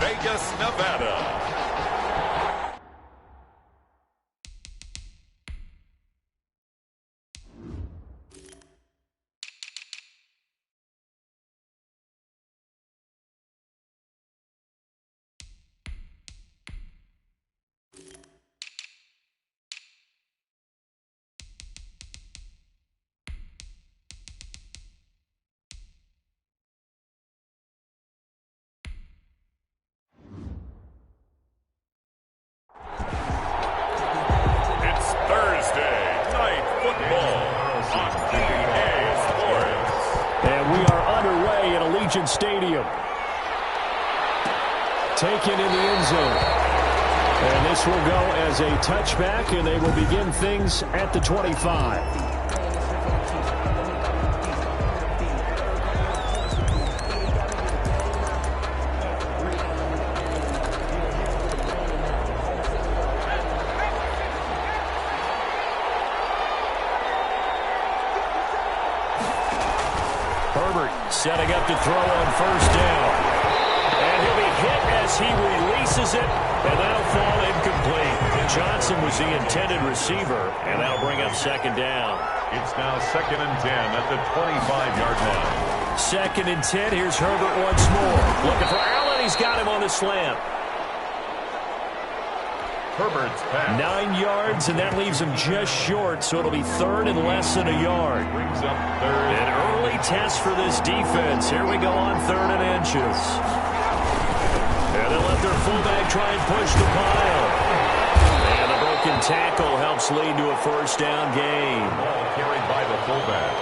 Vegas, Nevada. Stadium. Taken in the end zone. And this will go as a touchback, and they will begin things at the 25. Setting up to throw on first down. And he'll be hit as he releases it, and that'll fall incomplete. Johnson was the intended receiver, and that'll bring up second down. It's now 2nd and 10 at the 25-yard line. 2nd and 10. Here's Herbert once more. Looking for Allen. He's got him on the slant. Herbert's pass. 9 yards, and that leaves him just short, so it'll be 3rd and less than a yard. Brings up 3rd. An early test for this defense. Here we go on 3rd and inches. And they'll let their fullback try and push the pile. And the broken tackle helps lead to a first down gain. Ball carried by the fullback.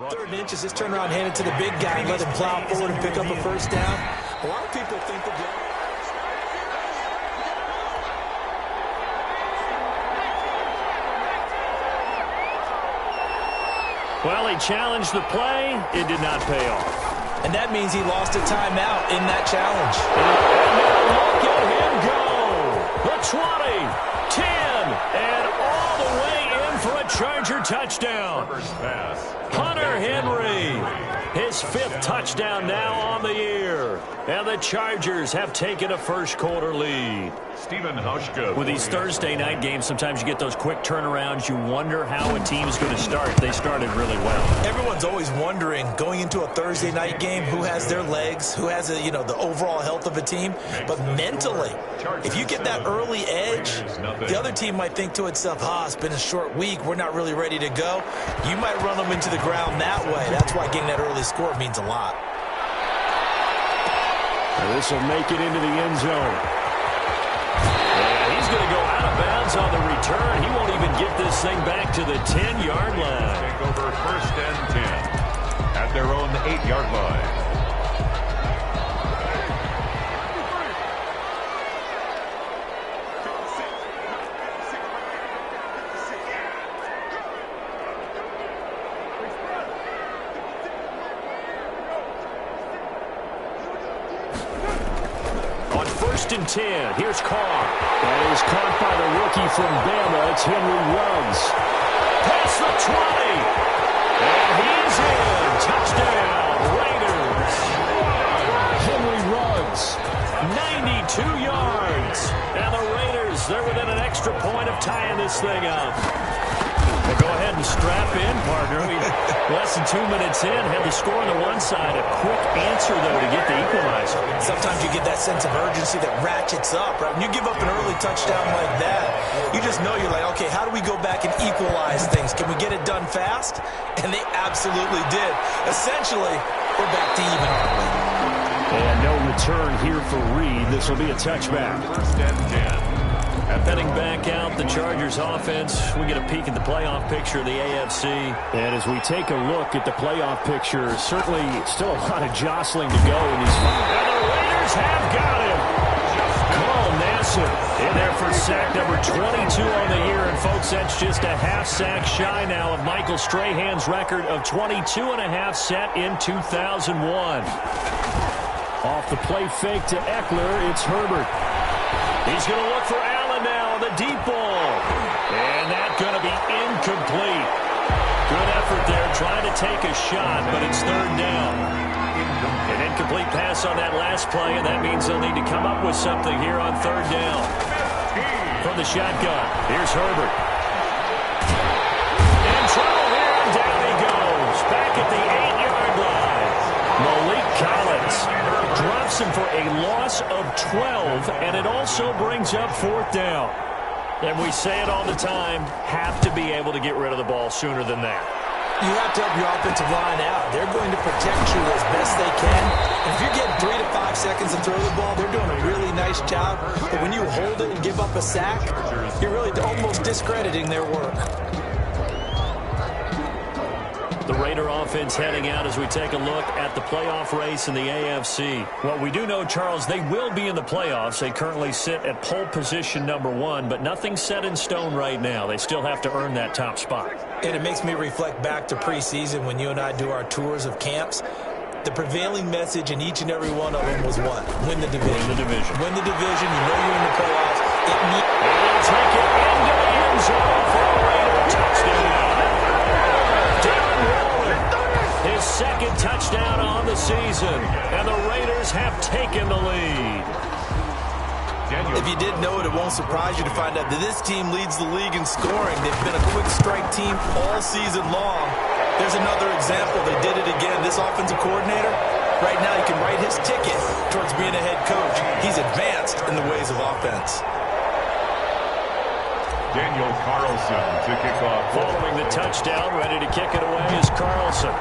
3rd and inches, just turn around, hand it to the big guy, and let him plow forward and pick up a first down. A lot of people think that. Well, he challenged the play. It did not pay off. And that means he lost a timeout in that challenge. And look at him go. The 20, 10, and all the way in for a Charger touchdown. Hunter Henry, his 5th touchdown now on the year. And the Chargers have taken a first-quarter lead. Stephen Hauschka. With these Thursday night games, sometimes you get those quick turnarounds. You wonder how a team's going to start. They started really well. Everyone's always wondering, going into a Thursday night game, who has their legs, who has the overall health of a team. But mentally, if you get that early edge, the other team might think to itself, it's been a short week. We're not really ready to go. You might run them into the ground that way. That's why getting that early score means a lot. And this will make it into the end zone. And he's going to go out of bounds on the return. He won't even get this thing back to the 10-yard line. Take over 1st and 10 at their own 8-yard line. And 10. Here's Carr. That is caught by the rookie from Bama. It's Henry Ruggs. Past the 20. And he's in. Touchdown, Raiders. Henry Ruggs, 92 yards. And the Raiders, they're within an extra point of tying this thing up. Well, go ahead and strap in, partner. Less than 2 minutes in, had the score on the one side. A quick answer, though, to get the equalizer. Sometimes you get that sense of urgency that ratchets up, right? When you give up an early touchdown like that, you just know you're like, okay, how do we go back and equalize things? Can we get it done fast? And they absolutely did. Essentially, we're back to even, aren't we? And no return here for Reed. This will be a touchback. 1st and 10. Heading back out, the Chargers offense. We get a peek at the playoff picture of the AFC. And as we take a look at the playoff picture, certainly still a lot of jostling to go in these five. And the Raiders have got him. Carl Nassib in there for sack number 22 on the year. And folks, that's just a half sack shy now of Michael Strahan's record of 22.5 set in 2001. Off the play fake to Eckler, it's Herbert. He's going to look for Allen now on the deep ball. And that's going to be incomplete. Good effort there, trying to take a shot, but it's third down. An incomplete pass on that last play, and that means they'll need to come up with something here on third down. From the shotgun, here's Herbert. In trouble here, and down he goes. Back at the 8-yard line. Malik Collins drops him for a loss of 12, and it also brings up fourth down. And we say it all the time, have to be able to get rid of the ball sooner than that. You have to help your offensive line out. They're going to protect you as best they can. And if you're getting 3 to 5 seconds to throw the ball, they're doing a really nice job. But when you hold it and give up a sack, you're really almost discrediting their work. The Raider offense heading out as we take a look at the playoff race in the AFC. Well, we do know, Charles, they will be in the playoffs. They currently sit at pole position number 1, but nothing's set in stone right now. They still have to earn that top spot. And it makes me reflect back to preseason when you and I do our tours of camps. The prevailing message in each and every one of them was what? Win the division. Win the division. Win the division. You know you're in the playoffs. And take it into the end zone for a Raider touchdown. His second touchdown on the season, and the Raiders have taken the lead. If you didn't know it, it won't surprise you to find out that this team leads the league in scoring. They've been a quick strike team all season long. There's another example. They did it again. This offensive coordinator, right now he can write his ticket towards being a head coach. He's advanced in the ways of offense. Daniel Carlson to kick off. Following the touchdown, ready to kick it away is Carlson.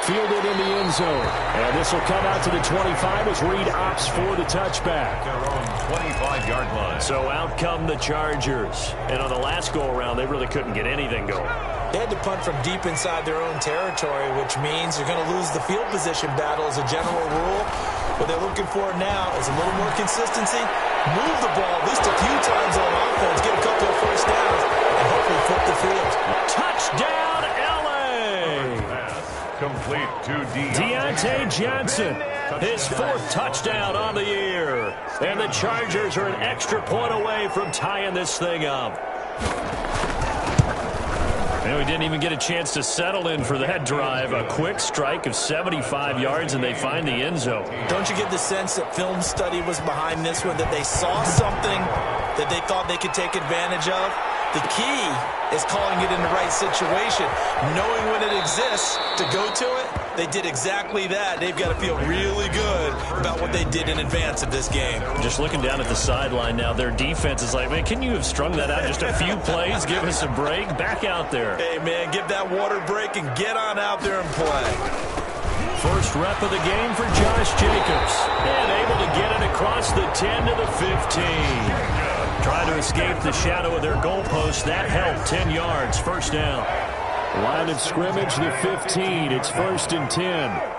Fielded in the end zone. And this will come out to the 25 as Reed opts for the touchback. Their own 25-yard line. So out come the Chargers. And on the last go-around, they really couldn't get anything going. They had to punt from deep inside their own territory, which means you're going to lose the field position battle as a general rule. What they're looking for now is a little more consistency. Move the ball at least a few times on offense, get a couple of first downs, and hopefully flip the field. Touchdown, L.A. Complete to Deontay Johnson, his fourth touchdown on the year. And the Chargers are an extra point away from tying this thing up. And we didn't even get a chance to settle in for that drive. A quick strike of 75 yards, and they find the end zone. Don't you get the sense that film study was behind this one, that they saw something that they thought they could take advantage of? The key is calling it in the right situation, knowing when it exists to go to it. They did exactly that. They've got to feel really good about what they did in advance of this game. Just looking down at the sideline now, their defense is like, man, can you have strung that out just a few plays? Give us a break. Back out there. Hey, man, give that water break and get on out there and play. First rep of the game for Josh Jacobs. And able to get it across the 10 to the 15. Trying to escape the shadow of their goalpost. That helped. 10 yards. First down. Line of scrimmage, the 15. It's 1st and 10.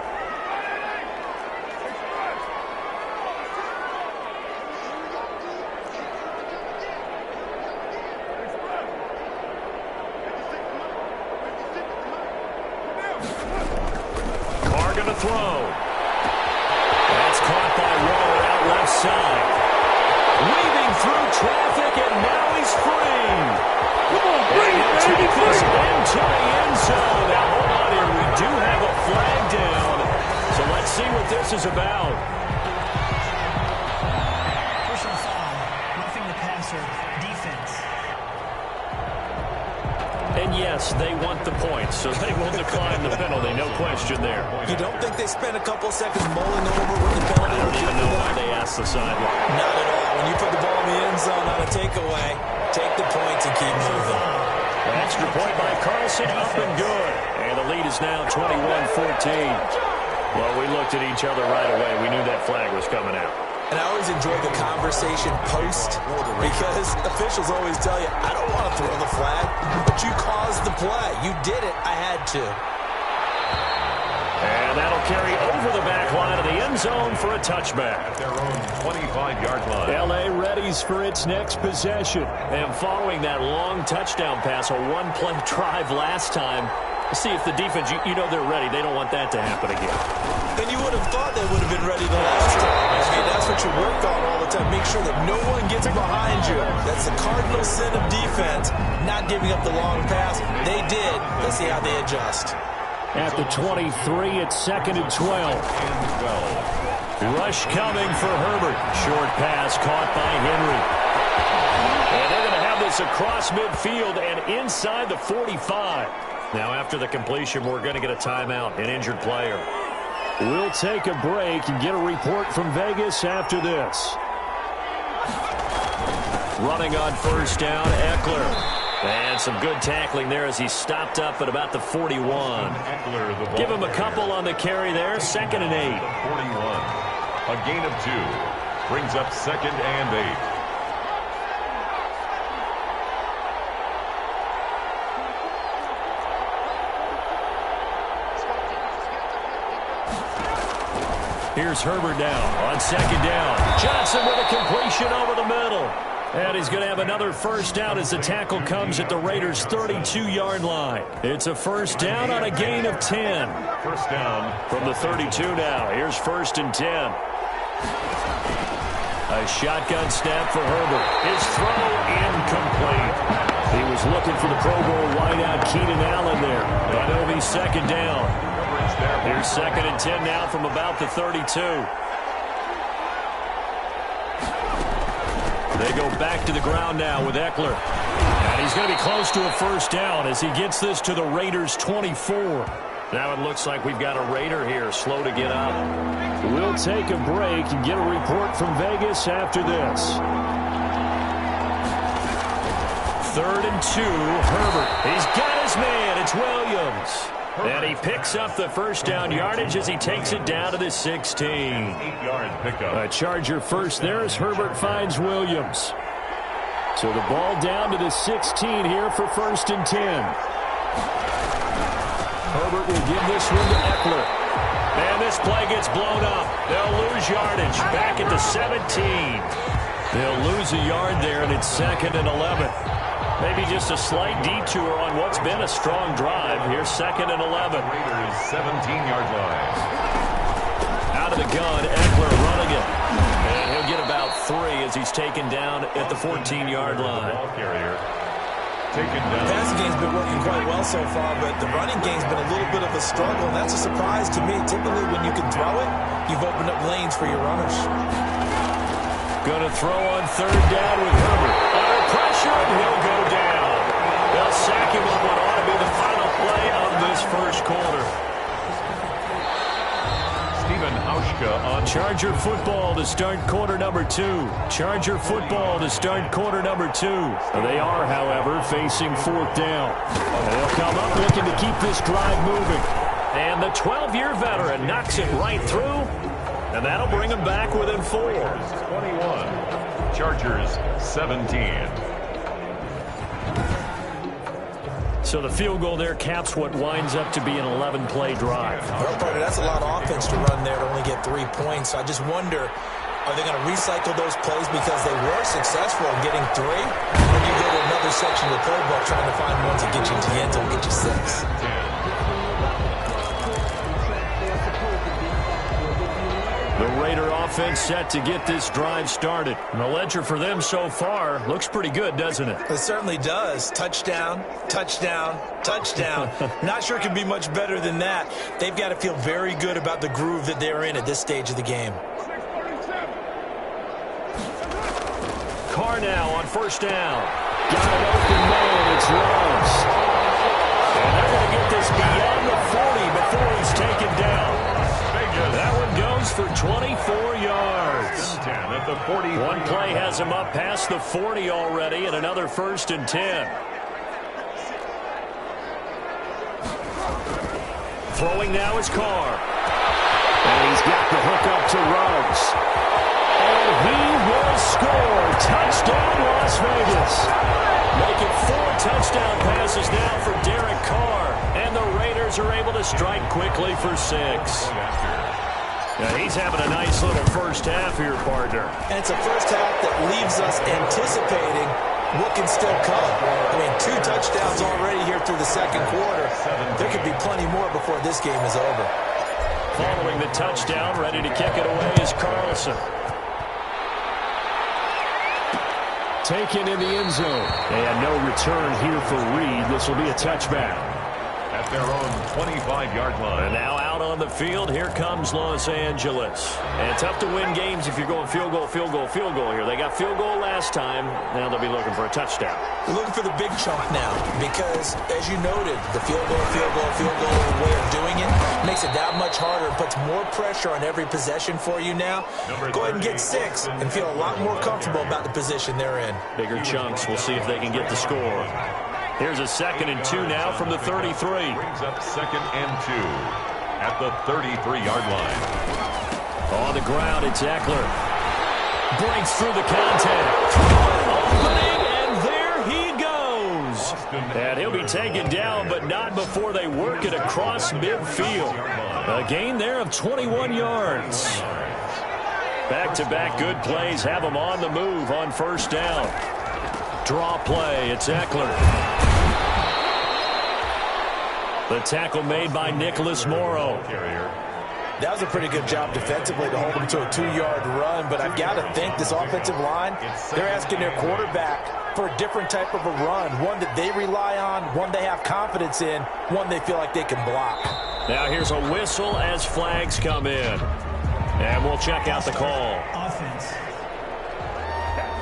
Going to throw. That's caught by Waller out left side. Weaving through traffic, and now he's free. Come on, free, take this into the end zone. Now, hold on here. We do have a flag down. So let's see what this is about. Personal foul, roughing the passer, defense. And yes, they want the points, so they will decline the penalty. No question there. You don't think they spent a couple seconds mulling over with the penalty? I don't even know why they asked the sideline. Not at all. When you put the ball in the end zone on a takeaway, take the points and keep moving. An extra point by Carlson, up and good. And the lead is now 21-14. Well, we looked at each other right away. We knew that flag was coming out. And I always enjoy the conversation post because officials always tell you, I don't want to throw the flag, but you caused the play. You did it. I had to. And that'll carry over the back line of the end zone for a touchback. At their own 25-yard line. L.A. readies for its next possession. And following that long touchdown pass, a one-play drive last time, See if the defense, you know they're ready. They don't want that to happen again. And you would have thought they would have been ready the last time. I mean, that's what you work on all the time. Make sure that no one gets behind you. That's the cardinal sin of defense, not giving up the long pass. They did. Let's see how they adjust. At the 23, it's 2nd and 12. Rush coming for Herbert. Short pass caught by Henry. And they're going to have this across midfield and inside the 45. Now, after the completion, we're going to get a timeout, an injured player. We'll take a break and get a report from Vegas after this. Running on first down, Eckler. And some good tackling there as he stopped up at about the 41. Give him a couple on the carry there, 2nd and 8. 41. A gain of 2. Brings up 2nd and 8. Here's Herbert now on 2nd down. Johnson with a completion over the middle. And he's going to have another first down as the tackle comes at the Raiders' 32-yard line. It's a first down on a gain of 10. First down from the 32 now. Here's 1st and 10. A shotgun snap for Herbert. His throw incomplete. He was looking for the Pro Bowl wideout Keenan Allen there. But it'll be 2nd down. Here's 2nd and 10 now from about the 32. They go back to the ground now with Eckler. And he's going to be close to a first down as he gets this to the Raiders' 24. Now it looks like we've got a Raider here, slow to get up. We'll take a break and get a report from Vegas after this. 3rd and 2, Herbert. He's got his man. It's Williams. And he picks up the first down yardage as he takes it down to the 16. 8-yard pickup. A Charger first there as Herbert finds Williams. So the ball down to the 16 here for 1st and 10. Herbert will give this one to Eckler. And this play gets blown up. They'll lose yardage back at the 17. They'll lose a yard there, and it's 2nd and 11. Maybe just a slight detour on what's been a strong drive. Here's 2nd and 11. Raiders 17-yard line. Out of the gun, Eckler running it. And he'll get about 3 as he's taken down at the 14-yard line. Ball carrier taken down. The passing game's been working quite well so far, but the running game's been a little bit of a struggle, and that's a surprise to me. Typically, when you can throw it, you've opened up lanes for your runners. Going to throw on 3rd down with Herbert. Under pressure, and he'll go down. They'll sack him on what ought to be the final play of this first quarter. On Charger football to start quarter number 2. Charger football to start quarter number 2. They are, however, facing 4th down. And they'll come up looking to keep this drive moving. And the 12-year veteran knocks it right through. And that'll bring them back within 4. 21. Chargers 17. So the field goal there caps what winds up to be an 11-play drive. Well, partner, that's a lot of offense to run there to only get 3 points. So I just wonder, are they going to recycle those plays because they were successful in getting 3? Or do you go to another section of the playbook trying to find ones that get you to the end zone, get you 6? The Raider offense set to get this drive started. And the ledger for them so far looks pretty good, doesn't it? It certainly does. Touchdown, touchdown, touchdown. Not sure it can be much better than that. They've got to feel very good about the groove that they're in at this stage of the game. Carr now on first down. Got an open man. It's Ruggs. And they're going to get this beyond the 40 before he's taken down. That one goes for 24 yards. At the 40. One play has him up past the 40 already, and another 1st and 10. Throwing now is Carr. And he's got the hook up to Ruggs. And he will score. Touchdown, Las Vegas. Making 4 touchdown passes now for Derek Carr. And the Raiders are able to strike quickly for 6. Yeah, he's having a nice little first half here, partner. And it's a first half that leaves us anticipating what can still come? I mean, 2 touchdowns already here through the second quarter. There could be plenty more before this game is over. Following the touchdown, ready to kick it away is Carlson. Taken in the end zone. And no return here for Reed. This will be a touchback. At their own 25-yard line. And now out on the field, here comes Los Angeles. And tough to win games if you're going field goal, field goal, field goal here. They got field goal last time. Now they'll be looking for a touchdown. They're looking for the big chunk now because, as you noted, the field goal way of doing it makes it that much harder. It puts more pressure on every possession for you now. Go ahead and get 6 and feel a lot more comfortable about the position they're in. Bigger chunks. We'll see if they can get the score. Here's a 2nd and 2 now from the 33. Brings up 2nd and 2 at the 33-yard line. On the ground, it's Eckler. Breaks through the contact. Opening, and there he goes. And he'll be taken down, but not before they work it across midfield. A gain there of 21 yards. Back-to-back good plays have them on the move on first down. Draw play, it's Eckler. The tackle made by Nicholas Morrow. That was a pretty good job defensively to hold him to a 2-yard run, but I've got to think this offensive line, they're asking their quarterback for a different type of a run, one that they rely on, one they have confidence in, one they feel like they can block. Now here's a whistle as flags come in. And we'll check out the call. Offense.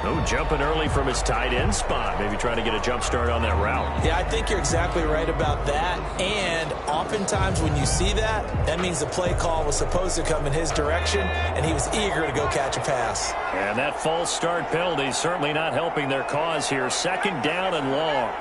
Oh, jumping early from his tight end spot. Maybe trying to get a jump start on that route. Yeah, I think you're exactly right about that. And oftentimes when you see that, that means the play call was supposed to come in his direction, and he was eager to go catch a pass. And that false start penalty is certainly not helping their cause here. 2nd down and long.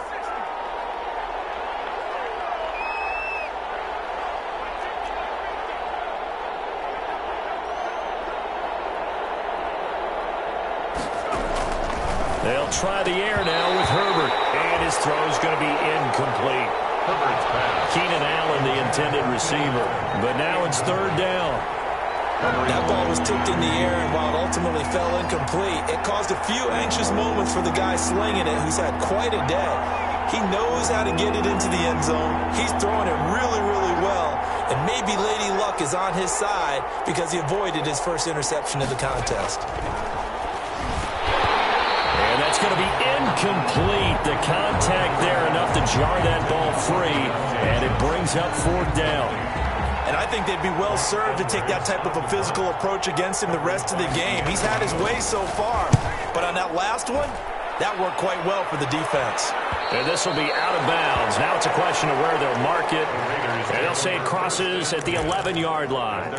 They'll try the air now with Herbert. And his throw's going to be incomplete. Herbert's pass. Keenan Allen, the intended receiver. But now it's 3rd down. That ball was tipped in the air, and while it ultimately fell incomplete, it caused a few anxious moments for the guy slinging it, who's had quite a day. He knows how to get it into the end zone. He's throwing it really, really well. And maybe Lady Luck is on his side because he avoided his first interception of the contest. And that's going to be incomplete. The contact there enough to jar that ball free, and it brings up 4th down. And I think they'd be well served to take that type of a physical approach against him the rest of the game. He's had his way so far, but on that last one, that worked quite well for the defense. And this will be out of bounds. Now it's a question of where they'll mark it. And they'll say it crosses at the 11-yard line.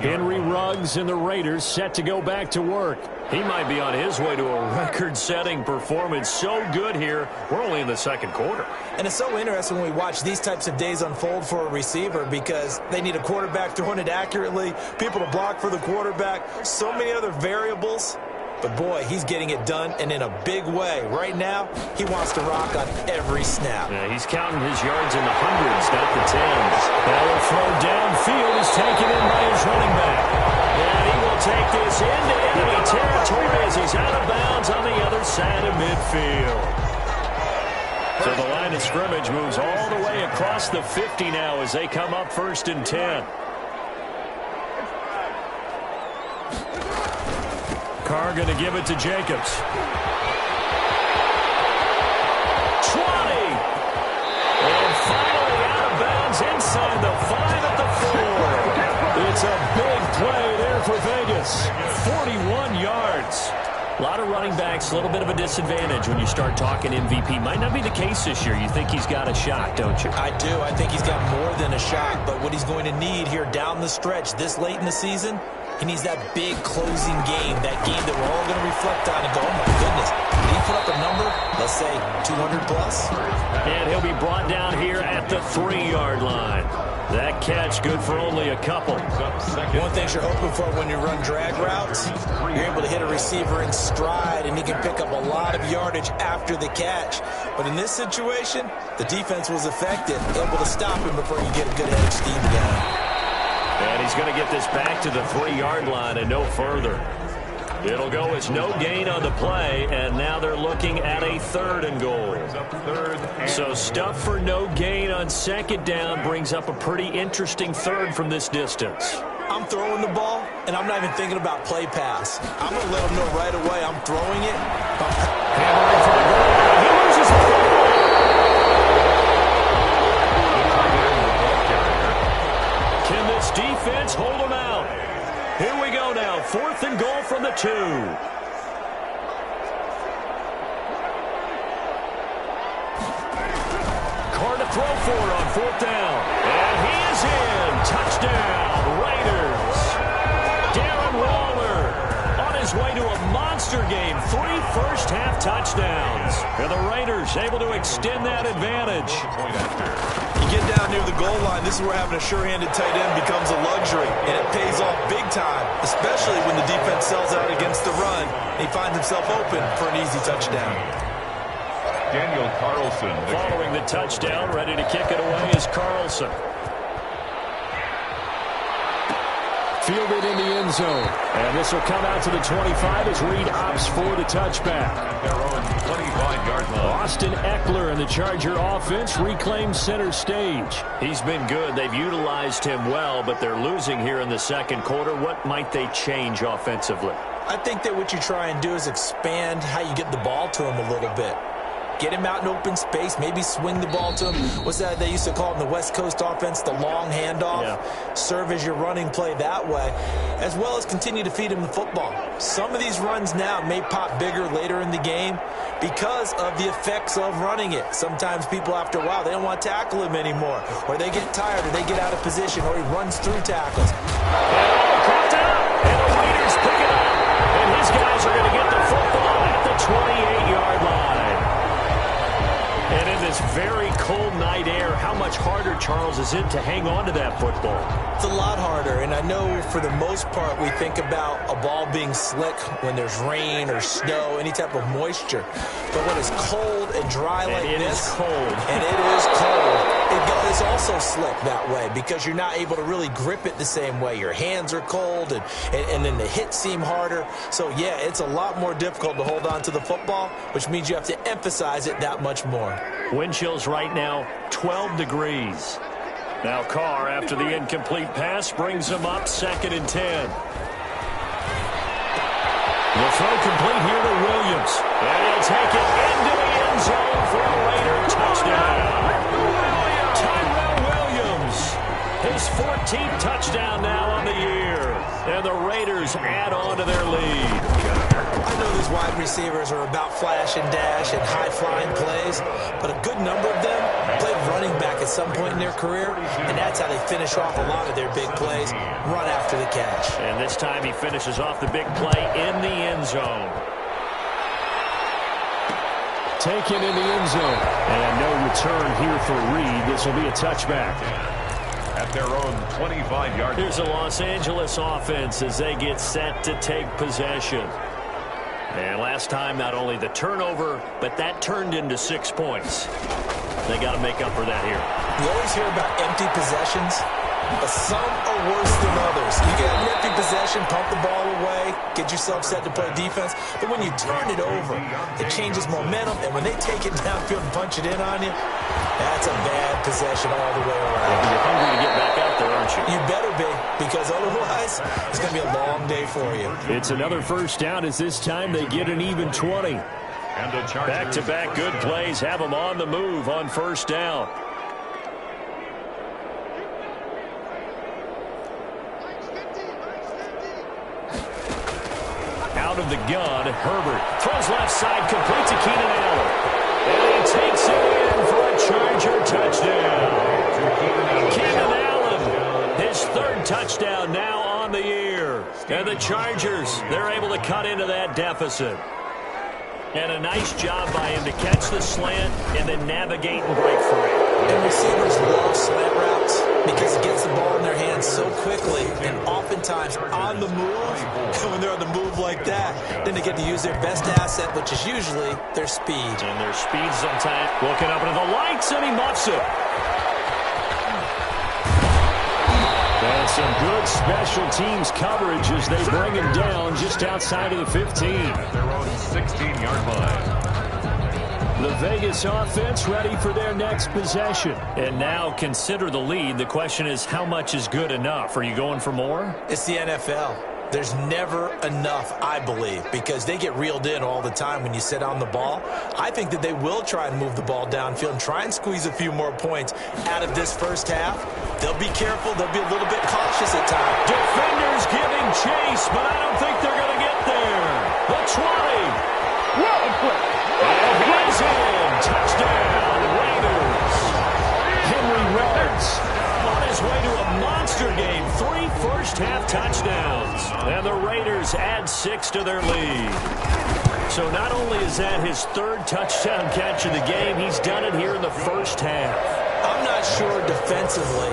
Henry Ruggs and the Raiders set to go back to work. He might be on his way to a record-setting performance. So good here. We're only in the 2nd quarter. And it's so interesting when we watch these types of days unfold for a receiver because they need a quarterback throwing it accurately, people to block for the quarterback, so many other variables. But, boy, he's getting it done, and in a big way. Right now, he wants to rock on every snap. Yeah, he's counting his yards in the hundreds, not the tens. Now the throw downfield is taken in by his running back. And he will take this into enemy territory as he's out of bounds on the other side of midfield. So the line of scrimmage moves all the way across the 50 now as they come up 1st and 10. Carr going to give it to Jacobs. 20. And finally out of bounds inside the 5 at the 4. It's a big play there for Vegas. 41 yards. A lot of running backs, a little bit of a disadvantage when you start talking MVP. Might not be the case this year. You think he's got a shot, don't you? I do. I think he's got more than a shot. But what he's going to need here down the stretch this late in the season, he needs that big closing game, that game that we're all going to reflect on and go, oh, my goodness, did he put up a number, let's say 200 plus? And he'll be brought down here at the 3-yard line. That catch good for only a couple. One thing you're hoping for when you run drag routes, you're able to hit a receiver in stride, and he can pick up a lot of yardage after the catch. But in this situation, the defense was effective, able to stop him before you get a good head of steam together. And he's going to get this back to the 3-yard line and no further. It'll go as no gain on the play, and now they're looking at a 3rd and goal. So stuff for no gain on 2nd down brings up a pretty interesting 3rd from this distance. I'm throwing the ball, and I'm not even thinking about play pass. I'm going to let them know right away I'm throwing it. Hammering for the goal. He loses the football. Can this defense hold them out? Here we go now. 4th and goal from the 2. Carr to throw for on 4th down. And he is in. Touchdown, Raiders. Darren Waller on his way to a monster game. 3 first-half touchdowns. And the Raiders able to extend that advantage. You get down near the goal line, this is where having a sure-handed tight end becomes a luxury, and it pays off big time, especially when the defense sells out against the run, and he finds himself open for an easy touchdown. Daniel Carlson. Following the touchdown, ready to kick it away is Carlson. Fielded in the end zone. And this will come out to the 25 as Reed opts for the touchback. Their own 25-yard line. Austin Eckler and the Charger offense reclaims center stage. He's been good. They've utilized him well, but they're losing here in the 2nd quarter. What might they change offensively? I think that what you try and do is expand how you get the ball to him a little bit. Get him out in open space, maybe swing the ball to him. What's that they used to call in the West Coast offense, the long handoff? Yeah. Serve as your running play that way, as well as continue to feed him the football. Some of these runs now may pop bigger later in the game because of the effects of running it. Sometimes people, after a while, they don't want to tackle him anymore, or they get tired, or they get out of position, or he runs through tackles. Caught out, and the Raiders pick it up, and his guys are going to get the football at the 28-yard line. And in this very cold night air, how much harder, Charles, is it to hang on to that football? It's a lot harder, and I know for the most part we think about a ball being slick when there's rain or snow, any type of moisture. But when it's cold and dry like this, and it is cold, it's also slick that way because you're not able to really grip it the same way. Your hands are cold, and then the hits seem harder. So, yeah, it's a lot more difficult to hold on to the football, which means you have to emphasize it that much more. Wind chills right now, 12 degrees. Now Carr, after the incomplete pass, brings him up 2nd and 10. The throw complete here to Williams. And he'll take it into the end zone for a Raider touchdown. Tyrell Williams, his 14th touchdown now on the year. And the Raiders add on to their lead. I know these wide receivers are about flash and dash and high-flying plays, but a good number of them played running back at some point in their career, and that's how they finish off a lot of their big plays, run after the catch. And this time he finishes off the big play in the end zone. Taken in the end zone. And no return here for Reed. This will be a touchback. At their own 25-yard line. Here's the Los Angeles offense as they get set to take possession. And last time, not only the turnover, but that turned into 6 points. They got to make up for that here. You always hear about empty possessions, but some are worse than others. You get an empty possession, pump the ball away, get yourself set to play defense. But when you turn it over, it changes momentum. And when they take it downfield and punch it in on you, that's a bad possession all the way around. You're hungry to get back out there, aren't you? You better be, because otherwise it's going to be a long day for you. It's another first down as this time they get an even 20. Back-to-back good plays have them on the move on first down. Out of the gun, Herbert throws left side, complete to Keenan Allen. And he takes it in for a Charger touchdown. Keenan Allen, his 3rd touchdown now on the year. And the Chargers, they're able to cut into that deficit. And a nice job by him to catch the slant and then navigate and break free. And receivers love slant routes because it gets the ball in their hands so quickly and oftentimes on the move. And when they're on the move like that, then they get to use their best asset, which is usually their speed. And their speed sometimes looking up into the lights, and he muffs it. And And some good special teams coverage as they bring him down just outside of the 15. At their own 16-yard line. The Vegas offense ready for their next possession. And now consider the lead. The question is, how much is good enough? Are you going for more? It's the NFL. There's never enough, I believe, because they get reeled in all the time when you sit on the ball. I think that they will try and move the ball downfield and try and squeeze a few more points out of this first half. They'll be careful. They'll be a little bit cautious at times. Defenders giving chase, but I don't think they're going to get there. The 20. And he's in. Touchdown, Raiders. Henry Ruggs on his way to a monster game. 3 first-half touchdowns. And the Raiders add 6 to their lead. So not only is that his 3rd touchdown catch of the game, he's done it here in the first half. I'm not sure defensively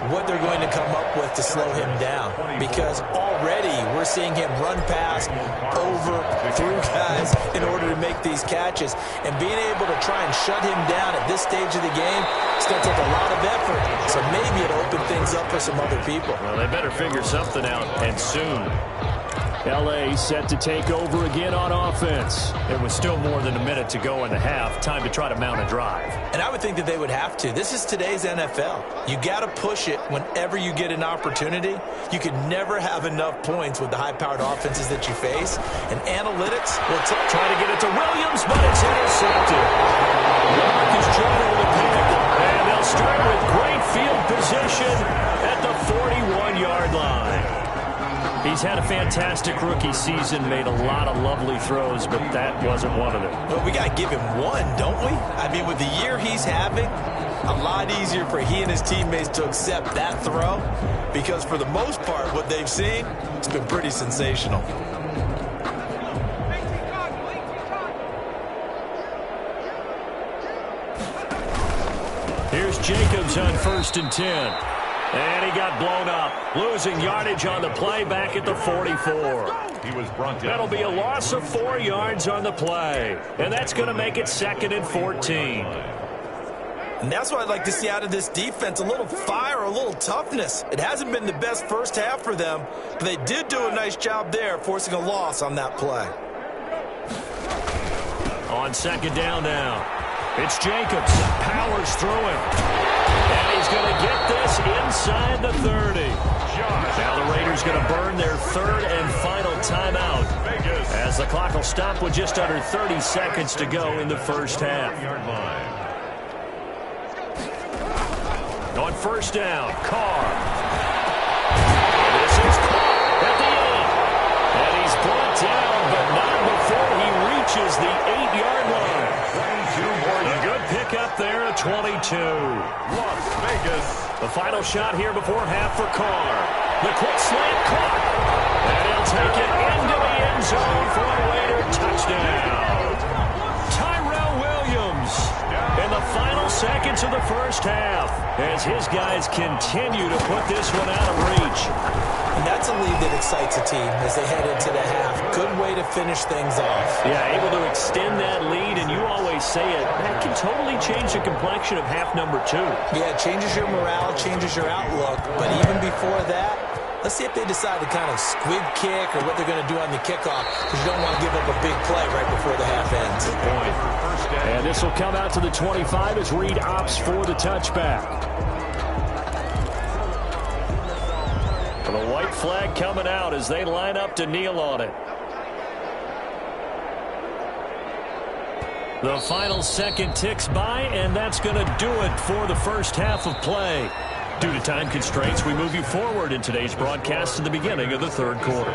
what they're going to come up with to slow him down, because already we're seeing him run past, over, through guys in order to make these catches. And being able to try and shut him down at this stage of the game, it's going to take a lot of effort. So maybe it'll open things up for some other people. Well, they better figure something out, and soon. L.A. set to take over again on offense. It was still more than a minute to go in the half. Time to try to mount a drive. And I would think that they would have to. This is today's NFL. You got to push it whenever you get an opportunity. You can never have enough points with the high-powered offenses that you face. And analytics will try to get it to Williams, but it's intercepted. Marcus Jordan with a pick. And they'll start with great field position at the 41-yard line. He's had a fantastic rookie season, made a lot of lovely throws, but that wasn't one of them. Well, we got to give him one, don't we? I mean, with the year he's having, a lot easier for he and his teammates to accept that throw, because for the most part, what they've seen, it's been pretty sensational. Here's Jacobs on 1st and 10. And he got blown up, losing yardage on the play back at the 44. He was brought down. That'll be a loss of 4 yards on the play. And that's going to make it 2nd and 14. And that's what I'd like to see out of this defense, a little fire, a little toughness. It hasn't been the best first half for them, but they did do a nice job there, forcing a loss on that play. On 2nd down now, it's Jacobs. Powers through him. And he's going to get this inside the 30. Now the Raiders going to burn their 3rd and final timeout as the clock will stop with just under 30 seconds to go in the first half. On 1st down, Carr. This is Carr at the end. And he's brought down, but not before he reaches the 8-yard line. Good pick up there at 22. Las Vegas. The final shot here before half for Carr. The quick slant caught. And he'll take it into the end zone for a Raider touchdown. Tyrell Williams in the final seconds of the first half as his guys continue to put this one out of reach. And that's a lead that excites a team as they head into the half. Good way to finish things off. Yeah, able to extend that lead, and you always say it, that can totally change the complexion of half number 2. Yeah, it changes your morale, changes your outlook. But even before that, let's see if they decide to kind of squib kick or what they're going to do on the kickoff, because you don't want to give up a big play right before the half ends. Good point. And this will come out to the 25 as Reed opts for the touchback. The white flag coming out as they line up to kneel on it. The final second ticks by, and that's going to do it for the first half of play. Due to time constraints, we move you forward in today's broadcast to the beginning of the 3rd quarter.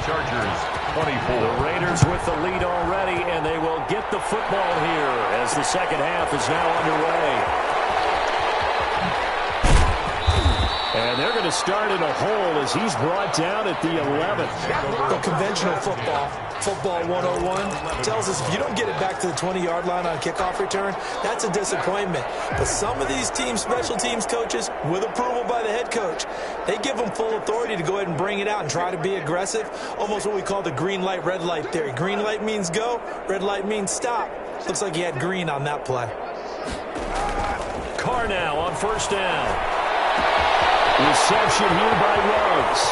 Chargers 24. The Raiders with the lead already, and they will get the football here as the second half is now underway. And they're going to start in a hole as he's brought down at the 11th. The conventional football 101, tells us if you don't get it back to the 20-yard line on kickoff return, that's a disappointment. But some of these teams, special teams coaches, with approval by the head coach, they give them full authority to go ahead and bring it out and try to be aggressive. Almost what we call the green light, red light theory. Green light means go, red light means stop. Looks like he had green on that play. Carr now on 1st down. Reception here by Ruggs.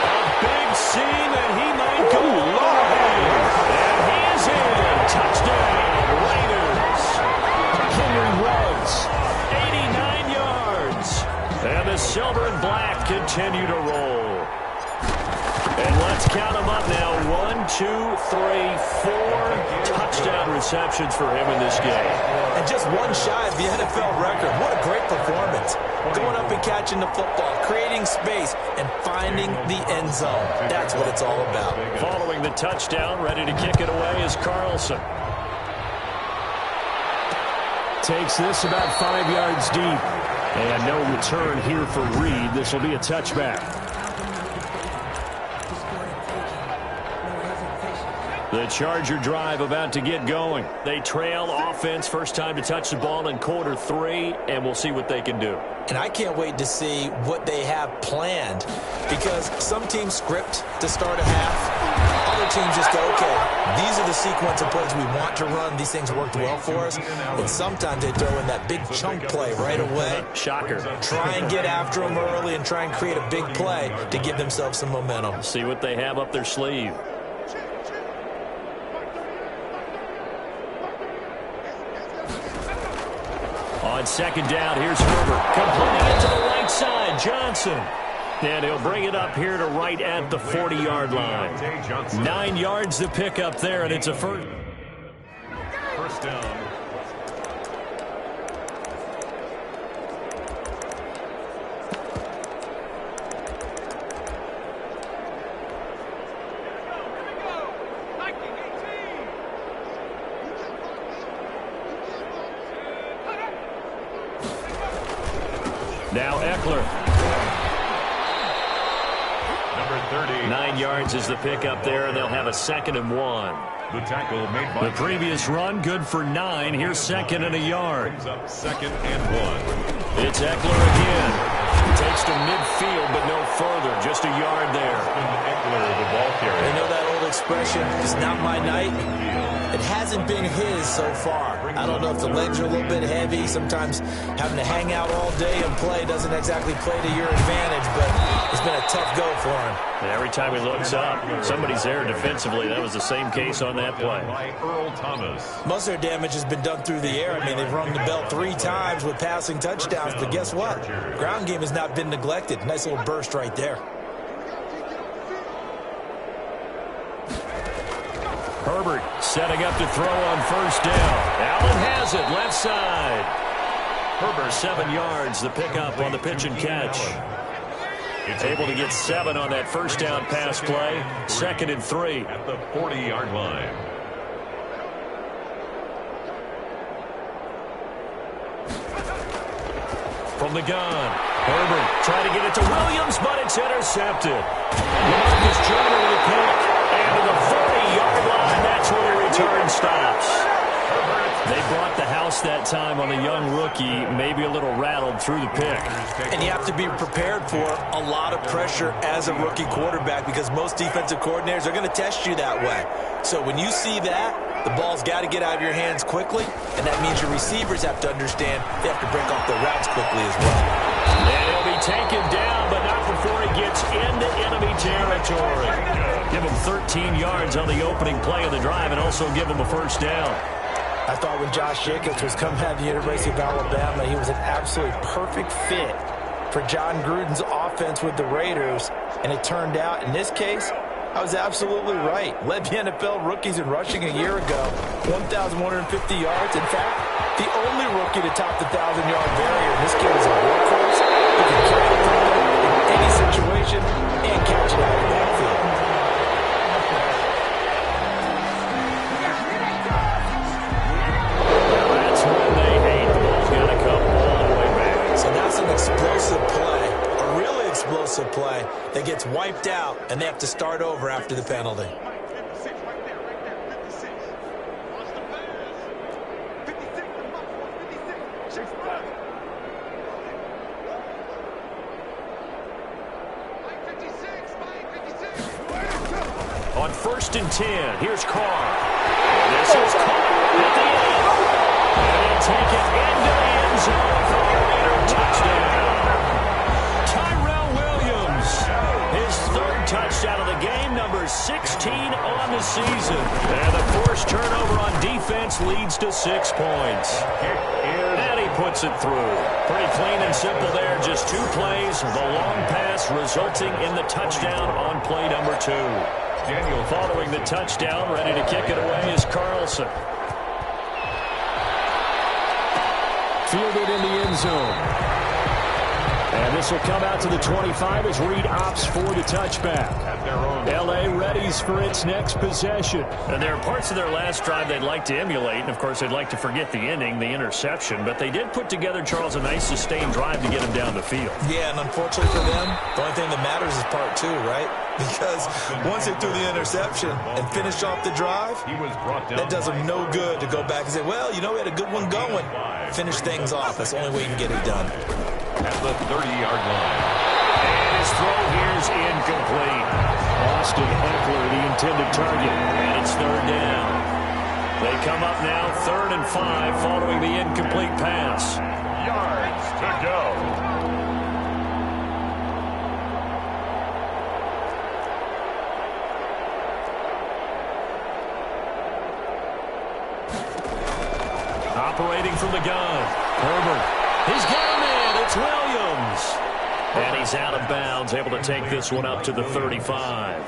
A big seam, and he might go long. And he is in. Touchdown, Raiders. Henry Ruggs, 89 yards. And the silver and black continue to roll. And let's count them up now. 1, 2, 3, 4 touchdown receptions for him in this game. And just one shy of the NFL record. What a great performance. Going up and catching the football, creating space, and finding the end zone. That's what it's all about. Following the touchdown, ready to kick it away is Carlson. Takes this about 5 yards deep. And no return here for Reed. This will be a touchback. The Charger drive about to get going. They trail offense, first time to touch the ball in quarter 3, and we'll see what they can do. And I can't wait to see what they have planned, because some teams script to start a half. Other teams just go, okay, these are the sequence of plays we want to run. These things worked well for us. And sometimes they throw in that big chunk play right away. Shocker. Try and get after them early and try and create a big play to give themselves some momentum. See what they have up their sleeve. On second down, here's Herbert. Completing it to the right side, Johnson. And he'll bring it up here to right at the 40-yard line. 9 yards to pick up there, and it's a first down. Now Eckler. Number 30. 9 yards is the pickup there, and they'll have a 2nd and 1. The tackle made by the previous run, good for 9. Here's 2nd and a yard. Brings up 2nd and 1. It's Eckler again. Takes to midfield, but no further. Just a yard there. Eckler, the ball carrier. You know that old expression, it's not my night? It hasn't been his so far. I don't know if the legs are a little bit heavy. Sometimes having to hang out all day and play doesn't exactly play to your advantage, but it's been a tough go for him. And every time he looks up, somebody's there defensively. That was the same case on that play. By Earl Thomas. Most of their damage has been done through the air. I mean, they've rung the bell 3 times with passing touchdowns, but guess what? Ground game has not been neglected. Nice little burst right there. Herbert setting up to throw on first down. Allen has it, left side. Herbert, 7 yards, the pickup on the pitch and catch. It's able to get 7 on that first down pass play. 2nd and 3. At the 40-yard line. From the gun, Herbert trying to get it to Williams, but it's intercepted. Marcus Joyner with a pick. And to the 40-yard line, that's where the return stops. They brought the house that time on the young rookie, maybe a little rattled through the pick. And you have to be prepared for a lot of pressure as a rookie quarterback, because most defensive coordinators are going to test you that way. So when you see that, the ball's got to get out of your hands quickly, and that means your receivers have to understand they have to break off their routes quickly as well. And he'll be taken down, but not before he gets into enemy territory. Give him 13 yards on the opening play of the drive and also give him a first down. I thought when Josh Jacobs was coming out of the University of Alabama, he was an absolutely perfect fit for John Gruden's offense with the Raiders. And it turned out, in this case, I was absolutely right. Led the NFL rookies in rushing a year ago, 1,150 yards. In fact, the only rookie to top the 1,000-yard barrier. This kid is a workhorse who can carry the football in any situation and catch it out of the backfield. That's when they hate. The ball's got to come all the way back. So that's an explosive play, a really explosive play that gets wiped out, and they have to start over after the penalty. On 1st and 10, here's Carr. And this is Carr at the end. And he'll take it into the end zone for a Raider touchdown. 16 on the season. And the forced turnover on defense leads to 6 points. And he puts it through. Pretty clean and simple there. Just 2 plays. The long pass resulting in the touchdown on play number 2. Daniel following the touchdown, ready to kick it away is Carlson. Fielded in the end zone. And this will come out to the 25 as Reed opts for the touchback. L.A. readies for its next possession. And there are parts of their last drive they'd like to emulate. And, of course, they'd like to forget the ending, the interception. But they did put together, Charles, a nice sustained drive to get him down the field. Yeah, and unfortunately for them, the only thing that matters is part 2, right? Because once they threw the interception and finished off the drive, that does them no good to go back and say, well, you know, we had a good one going. Finish things off. That's the only way you can get it done. At the 30-yard line. And his throw here is incomplete. Austin Eckler, the intended target. And it's 3rd down. They come up now 3rd and 5 following the incomplete pass. Yards to go. Operating from the gun. Herbert. He's got him in. It's Williams. And he's out of bounds, able to take this one up to the 35.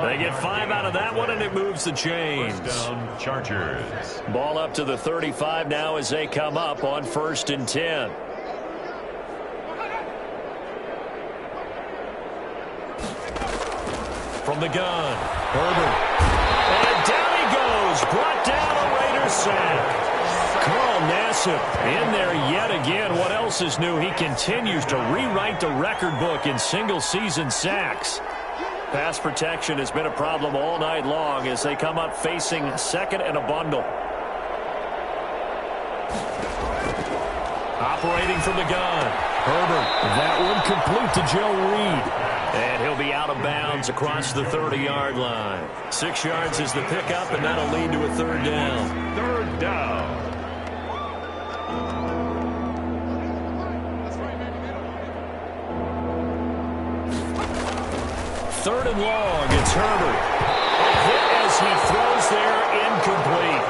They get 5 out of that one, and it moves the chains. First down, Chargers. Ball up to the 35 now as they come up on 1st and 10. From the gun, Herbert. And down he goes. Brought down a Raiders sack. Carl Nassib in there yet again. What else is new? He continues to rewrite the record book in single-season sacks. Pass protection has been a problem all night long as they come up facing 2nd and a bundle. Operating from the gun. Herbert. That one complete to Joe Reed. And he'll be out of bounds across the 30-yard line. 6 yards is the pickup, and that'll lead to a 3rd down. 3rd down. 3rd and long. It's Herbert. Hit as he throws there, incomplete.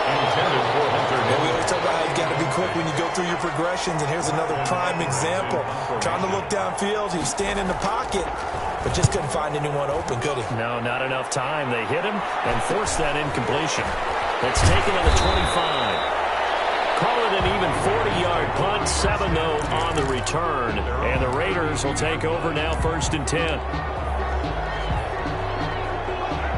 Intended for Hunter. Yeah, we always talk about how you got to be quick when you go through your progressions, and here's another prime example. Trying to look downfield, he was standing in the pocket, but just couldn't find anyone open, could he? No, not enough time. They hit him and forced that incompletion. It's taken on the 25. Call it an even 40-yard punt, 7 though on the return. And the Raiders will take over now 1st and 10.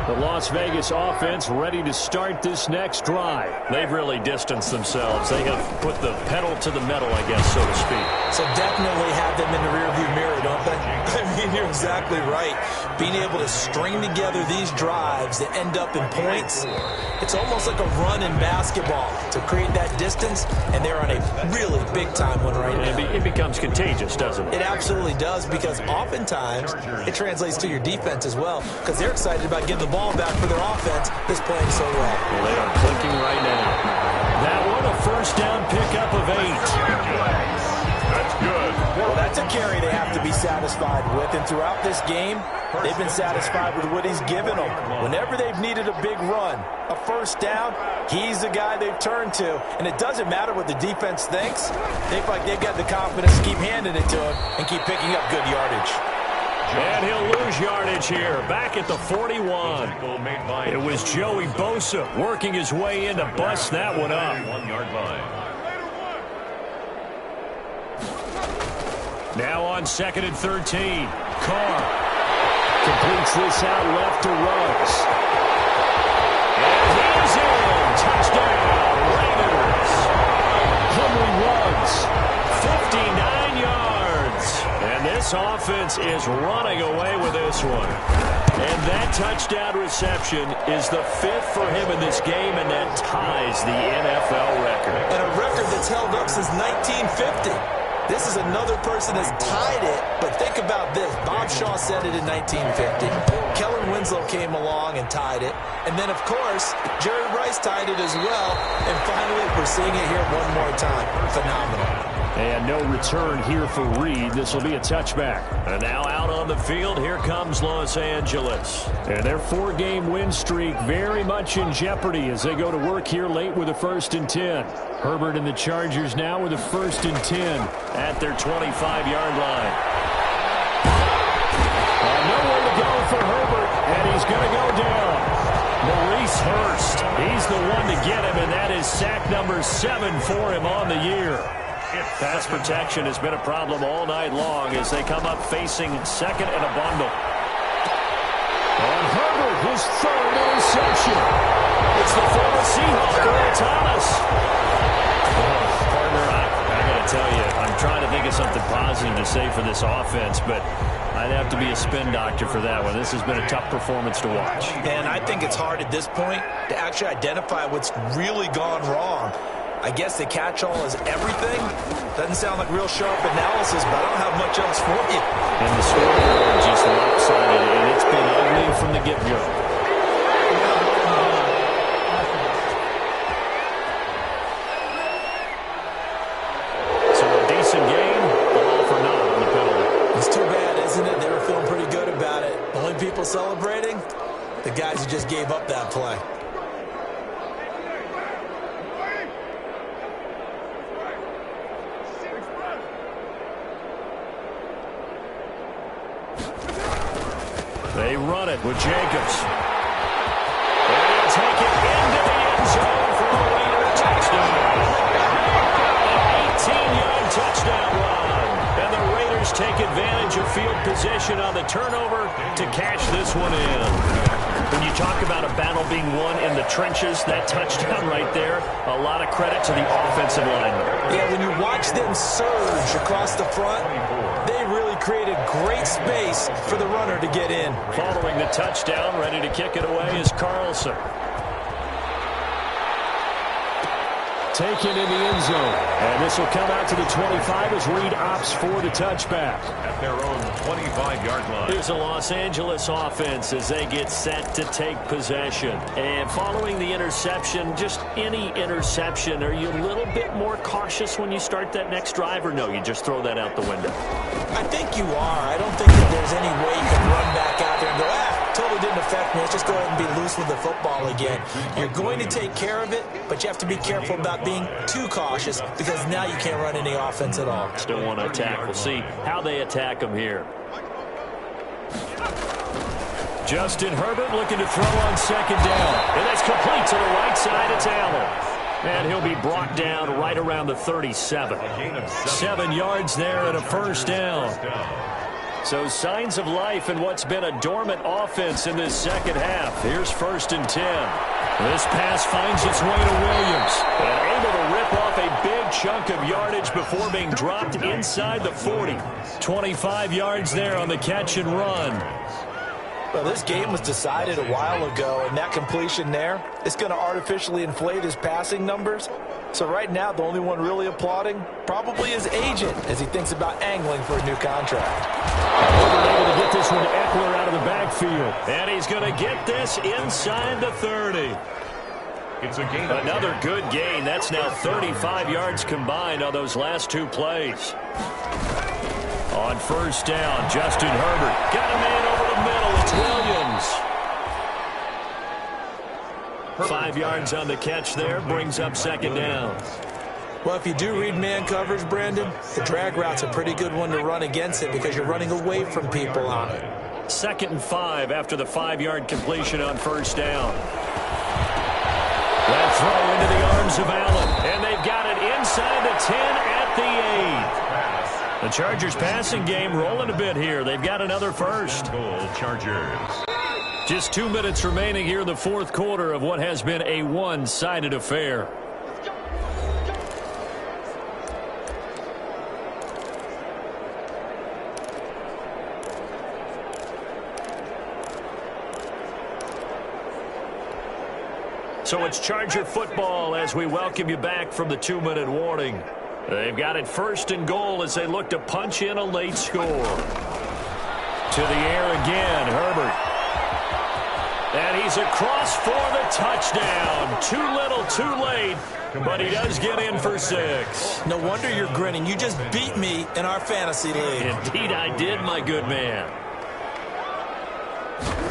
The Las Vegas offense ready to start this next drive. They've really distanced themselves. They have put the pedal to the metal, I guess, so to speak. So definitely have them in the rearview mirror, don't they? I mean, you're exactly right. Being able to string together these drives that end up in points, it's almost like a run in basketball to create that distance, and they're on a really big-time one right now. It becomes contagious, doesn't it? It absolutely does, because oftentimes it translates to your defense as well, because they're excited about getting the ball back for their offense that's playing so well. Well, they are clicking right now. That one, a 1st down pickup of 8. That's good. Well, that's a carry they have to be satisfied with, and throughout this game, they've been satisfied with what he's given them. Whenever they've needed a big run, a 1st down, he's the guy they've turned to, and it doesn't matter what the defense thinks. They feel like they've got the confidence to keep handing it to him and keep picking up good yardage. And he'll lose yardage here, back at the 41. It was Joey Bosa working his way in to bust that one up. 1-yard line. Now on 2nd and 13. Carr completes this out left to Ruggs. And he's in. Touchdown, Raiders. Henry Ruggs, 59 yards. And this offense is running away with this one. And that touchdown reception is the 5th for him in this game, and that ties the NFL record. And a record that's held up since 1950. This is another person that's tied it, but think about this. Bob Shaw said it in 1950. Kellen Winslow came along and tied it. And then, of course, Jerry Rice tied it as well. And finally, we're seeing it here one more time. Phenomenal. And no return here for Reed. This will be a touchback. And now out on the field, here comes Los Angeles. And their 4-game win streak very much in jeopardy as they go to work here late with a 1st and 10. Herbert and the Chargers now with a 1st and 10 at their 25-yard line. And nowhere to go for Herbert, and he's going to go down. Maurice Hurst, he's the one to get him, and that is sack number 7 for him on the year. Pass protection has been a problem all night long as they come up facing 2nd and a bundle. And Herbert, his 3rd interception. It's the former Seahawk, Earl Thomas. Partner, I got to tell you, I'm trying to think of something positive to say for this offense, but I'd have to be a spin doctor for that one. This has been a tough performance to watch. And I think it's hard at this point to actually identify what's really gone wrong. I guess the catch-all is everything. Doesn't sound like real sharp analysis, but I don't have much else for you. And the scoreboard just lopsided, and it's been ugly from the get-go. So a decent game, all for naught on the penalty. It's too bad, isn't it? They were feeling pretty good about it. The only people celebrating, the guys who just gave up that play. They run it with Jacobs. And he'll take it into the end zone for a Raider touchdown. An 18-yard touchdown run. And the Raiders take advantage of field position on the turnover to cash this one in. When you talk about a battle being won in the trenches, that touchdown right there, a lot of credit to the offensive line. Yeah, when you watch them surge across the front, they really created great space for the runner to get in. Following the touchdown, ready to kick it away is Carlson. Taken in the end zone. And this will come out to the 25 as Reed opts for the touchback. At their own 25-yard line. Here's the Los Angeles offense as they get set to take possession. And following the interception, just any interception, are you a little bit more cautious when you start that next drive, or no, you just throw that out the window? I think you are. I don't think that there's any way you can run back out there and go, totally didn't affect me. Let's just go ahead and be loose with the football again. You're going to take care of it, but you have to be careful about being too cautious because now you can't run any offense at all. Still want to attack. We'll see how they attack them here. Justin Herbert looking to throw on 2nd down. And that's complete to the right side. It's Allen. And he'll be brought down right around the 37. 7 yards there and a 1st down. So signs of life in what's been a dormant offense in this second half. Here's 1st and 10. This pass finds its way to Williams. And able to rip off a big chunk of yardage before being dropped inside the 40. 25 yards there on the catch and run. Well, this game was decided a while ago, and that completion there is going to artificially inflate his passing numbers. So right now, the only one really applauding probably his agent as he thinks about angling for a new contract. Able to get this one to Eckler out of the backfield. And he's going to get this inside the 30. It's a gain. Another good gain. That's now 35 yards combined on those last 2 plays. On 1st down, Justin Herbert got a man over the middle. It's Williams. 5 yards on the catch there, brings up 2nd down. Well, if you do read man coverage, Brandon, the drag route's a pretty good one to run against it because you're running away from people on it. 2nd and 5 after the 5-yard completion on 1st down. That throw into the arms of Allen, and they've got it inside the 10 at the 8. The Chargers passing game rolling a bit here. They've got another 1st. Goal, Chargers. Just 2 minutes remaining here in the 4th quarter of what has been a one-sided affair. So it's Charger football as we welcome you back from the 2-minute warning. They've got it 1st and goal as they look to punch in a late score. To the air again, Herbert. And he's across for the touchdown. Too little, too late, but he does get in for 6. No wonder you're grinning. You just beat me in our fantasy league. Indeed I did, my good man.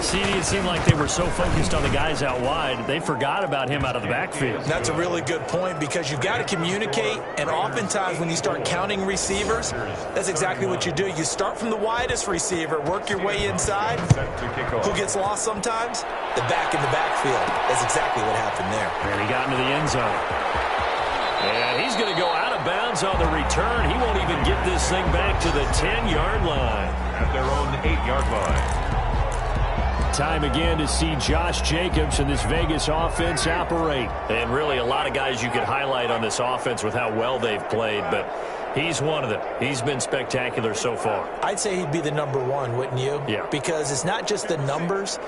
CD, it seemed like they were so focused on the guys out wide, they forgot about him out of the backfield. That's a really good point because you've got to communicate, and oftentimes when you start counting receivers, that's exactly what you do. You start from the widest receiver, work your way inside. Who gets lost sometimes? The back in the backfield. That's exactly what happened there. And he got into the end zone. And he's going to go out of bounds on the return. He won't even get this thing back to the 10-yard line. At their own 8-yard line. Time again to see Josh Jacobs and this Vegas offense operate. And really a lot of guys you could highlight on this offense with how well they've played, but he's one of them. He's been spectacular so far. I'd say he'd be the number 1, wouldn't you? Yeah. Because it's not just the numbers.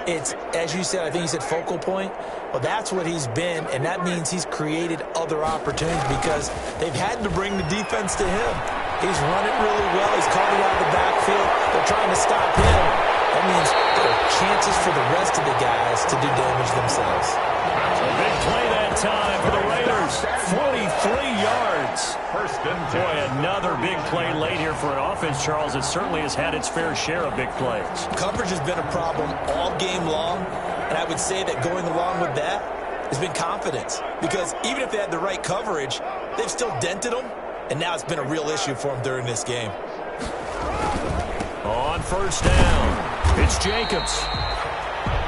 It's, as you said, I think you said focal point. Well, that's what he's been, and that means he's created other opportunities because they've had to bring the defense to him. He's run it really well. He's caught it out of the backfield. They're trying to stop him. That means there are chances for the rest of the guys to do damage themselves. A big play that time for the Raiders. 43 yards. First and 10. Boy, another big play late here for an offense, Charles. It certainly has had its fair share of big plays. Coverage has been a problem all game long, and I would say that going along with that has been confidence. Because even if they had the right coverage, they've still dented them, and now it's been a real issue for them during this game. On first down, it's Jacobs.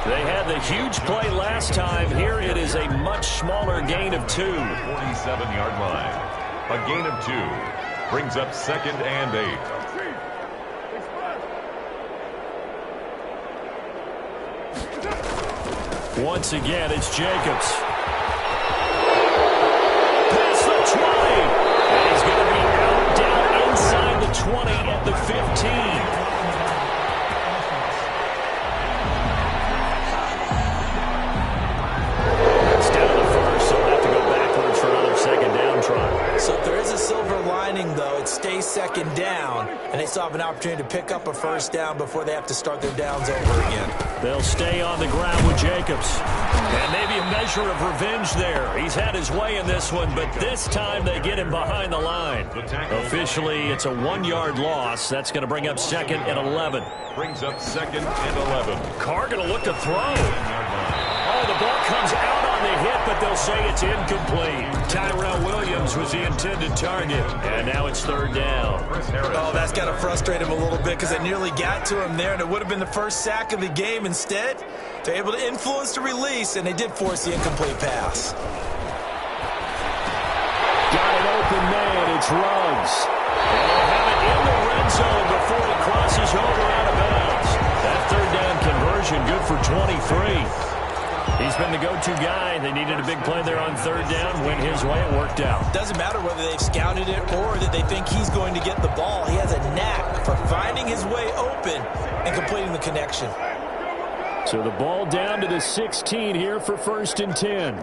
They had the huge play last time. Here it is a much smaller gain of 2. 47-yard line. A gain of 2 brings up 2nd and 8. Once again, it's Jacobs. Past the 20. And he's going to be out down inside the 20 at the 15. So if there is a silver lining, though, it stays 2nd down, and they still have an opportunity to pick up a first down before they have to start their downs over again. They'll stay on the ground with Jacobs. And maybe a measure of revenge there. He's had his way in this one, but this time they get him behind the line. Officially, it's a 1-yard loss. That's going to bring up 2nd and 11. Brings up 2nd and 11. Carr going to look to throw. Oh, the ball comes out on the hit, but they'll say it's incomplete. Tyrell Williams was the intended target. And now it's 3rd down. Oh, that's got to frustrate him a little bit because they nearly got to him there, and it would have been the first sack of the game. Instead, they're able to influence the release, and they did force the incomplete pass. Got an open man. It's Ruggs. And they'll have it in the red zone before he crosses over out of bounds. That 3rd down conversion good for 23. He's been the go-to guy. They needed a big play there on 3rd down. Went his way. It worked out. Doesn't matter whether they've scouted it or that they think he's going to get the ball. He has a knack for finding his way open and completing the connection. So the ball down to the 16 here for 1st and 10.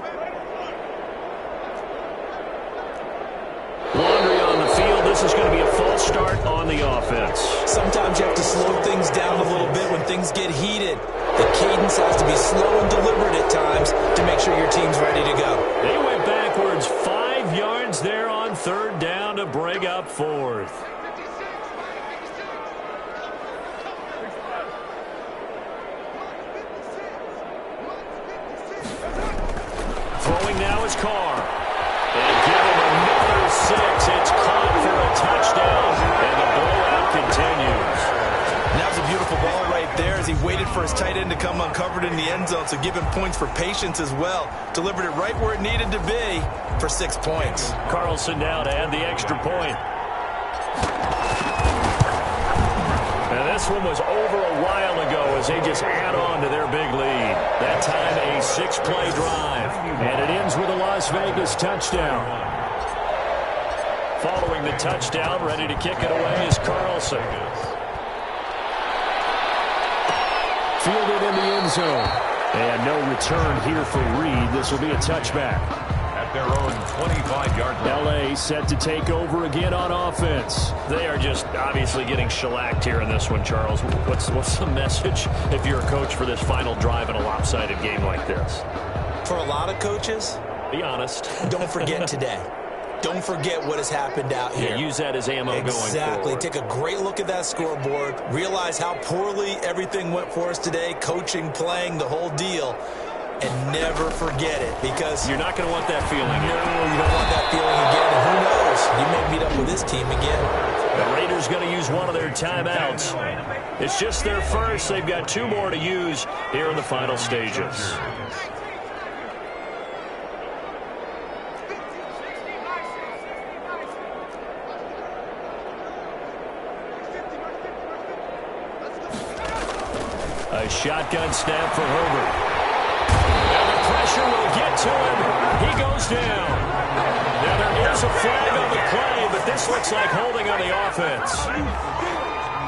Laundry on the field. This is going to be a false start on the offense. Sometimes you have to slow things down a little bit when things get heated. The cadence has to be slow and deliberate at times to make sure your team's ready to go. They went backwards 5 yards there on 3rd down to bring up 4th. Throwing now is Carr. And give him another 6. It's caught for a touchdown, and the blowout continues. That was a beautiful ball right there as he waited for his tight end to come uncovered in the end zone, so give him points for patience as well. Delivered it right where it needed to be for 6 points. Carlson now to add the extra point. And this one was over a while ago as they just add on to their big lead. That time a 6-play drive. And it ends with a Las Vegas touchdown. Following the touchdown, ready to kick it away is Carlson. Fielded in the end zone. And no return here for Reed. This will be a touchback. At their own 25-yard line. L.A. set to take over again on offense. They are just obviously getting shellacked here in this one, Charles. What's the message if you're a coach for this final drive in a lopsided game like this? For a lot of coaches, be honest. Don't forget today. Don't forget what has happened out here. Yeah, use that as ammo going forward. Exactly. Take a great look at that scoreboard. Realize how poorly everything went for us today. Coaching, playing, the whole deal. And never forget it, because you're not going to want that feeling. No, you don't want that feeling again. And who knows? You may meet up with this team again. The Raiders going to use one of their timeouts. It's just their first. They've got 2 more to use here in the final stages. A shotgun snap for Herbert. And the pressure will get to him. He goes down. Now there is a flag on the play, but this looks like holding on the offense.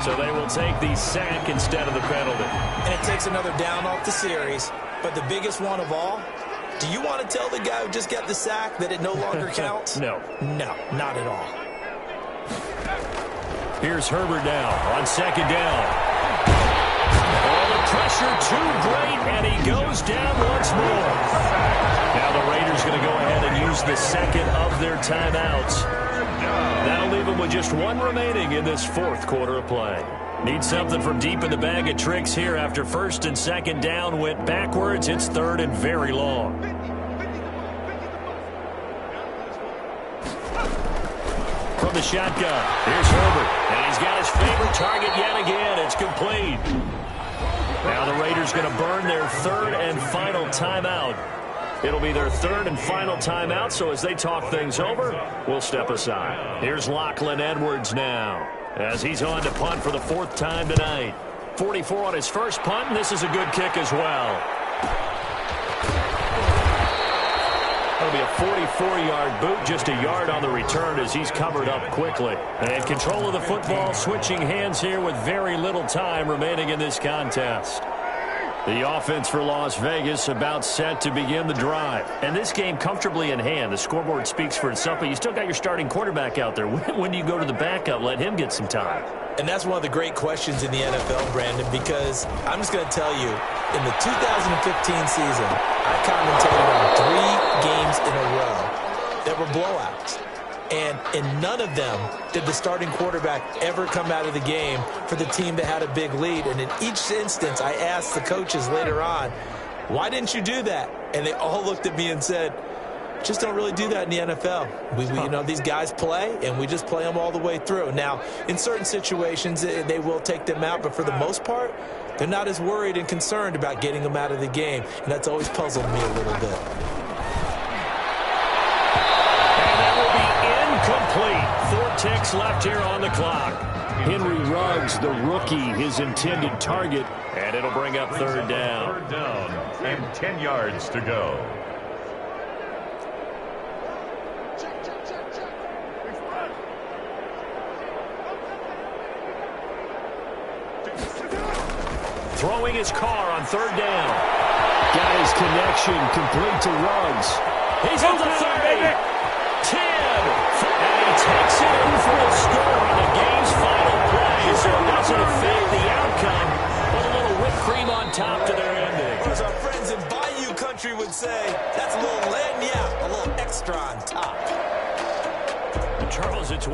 So they will take the sack instead of the penalty. And it takes another down off the series. But the biggest one of all, do you want to tell the guy who just got the sack that it no longer counts? No. No, not at all. Here's Herbert now on second down. Pressure too great, and he goes down once more. Now the Raiders going to go ahead and use the second of their timeouts. That'll leave them with just 1 remaining in this 4th quarter of play. Need something from deep in the bag of tricks here after first and second down went backwards. It's 3rd and very long. From the shotgun, here's Herbert, and he's got his favorite target yet again. It's complete. Now the Raiders going to burn their 3rd and final timeout. It'll be their 3rd and final timeout, so as they talk things over, we'll step aside. Here's Lachlan Edwards now, as he's on to punt for the 4th time tonight. 44 on his first punt, and this is a good kick as well. That'll be a 44-yard boot, just a yard on the return as he's covered up quickly. And control of the football, switching hands here with very little time remaining in this contest. The offense for Las Vegas about set to begin the drive. And this game comfortably in hand. The scoreboard speaks for itself, but you still got your starting quarterback out there. When do you go to the backup, let him get some time? And that's one of the great questions in the NFL, Brandon, because I'm just going to tell you, in the 2015 season, I commentated on 3 games in a row that were blowouts. And in none of them did the starting quarterback ever come out of the game for the team that had a big lead. And in each instance, I asked the coaches later on, why didn't you do that? And they all looked at me and said, just don't really do that in the NFL. We you know, these guys play, and we just play them all the way through. Now, in certain situations, they will take them out, but for the most part, they're not as worried and concerned about getting them out of the game, and that's always puzzled me a little bit. And that will be incomplete. 4 ticks left here on the clock. Henry Ruggs, the rookie, his intended target, and it'll bring up 3rd down. 3rd down and 10 yards to go. Throwing his car on 3rd down. Got his connection complete to Ruggs. He's at the 30. 10. And he takes it in for a score on the game's final play. So it doesn't affect the outcome, but a little whipped cream on top to their ending. As our friends in Bayou country would say, that's a little lagniappe, a little extra on top. Charles, it's